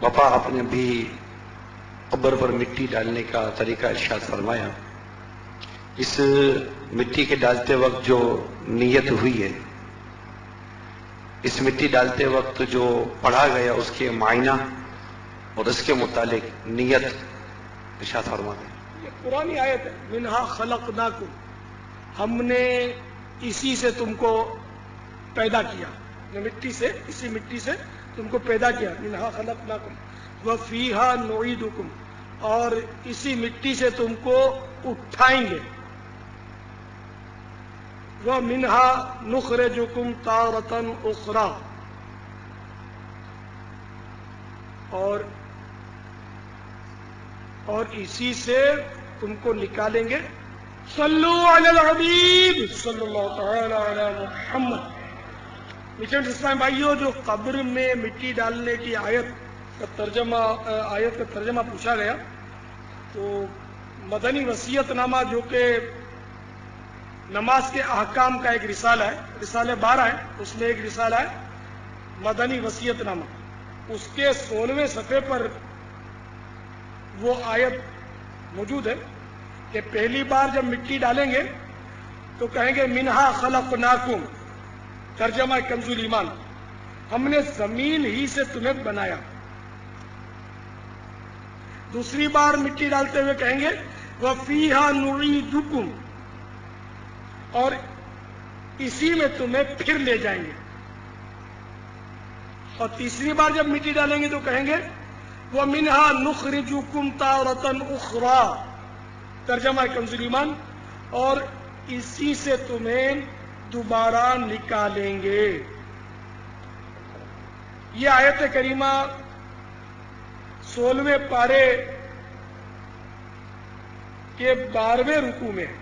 وفا آپ نے بھی قبر پر مٹی ڈالنے کا طریقہ ارشاد فرمایا. اس مٹی کے ڈالتے وقت جو نیت ہوئی ہے، اس مٹی ڈالتے وقت جو پڑھا گیا، اس کے معنی اور اس کے متعلق نیت ارشاد فرماتے ہیں. یہ پرانی آیت ہے، منہا خلقناکم، ہم نے اسی سے تم کو پیدا کیا، مٹی سے، اسی مٹی سے تم کو پیدا کیا. منہا خلقناکم وفیہا نعیدکم، اور اسی مٹی سے تم کو اٹھائیں گے. وَمِنْهَا نُخْرِجُكُمْ تَارَةً أُخْرَى، اور اسی سے تم کو نکالیں گے. صلو علی الحبیب صلی اللہ تعالی علی محمد. میٹھے اسلام بھائیوں، جو قبر میں مٹی ڈالنے کی آیت کا ترجمہ پوچھا گیا، تو مدنی وصیت نامہ جو کہ نماز کے احکام کا ایک رسالہ ہے، رسالے 12 ہیں، اس میں ایک رسالہ ہے مدنی وصیت نامہ. اس کے 16ویں صفحے پر وہ آیت موجود ہے کہ پہلی بار جب مٹی ڈالیں گے تو کہیں گے منہا خلقناکم، ترجمہ کنز ایمان، ہم نے زمین ہی سے تمہیں بنایا. دوسری بار مٹی ڈالتے ہوئے کہیں گے وفیہا نعیدکم، اور اسی میں تمہیں پھر لے جائیں گے. اور تیسری بار جب مٹی ڈالیں گے تو کہیں گے وَمِنْهَا نُخْرِجُكُمْ تَارَةً أُخْرَى، ترجمہ کنز ایمان، اور اسی سے تمہیں دوبارہ نکالیں گے. یہ آیت کریمہ 16ویں پارے کے 12ویں رکوع میں ہے.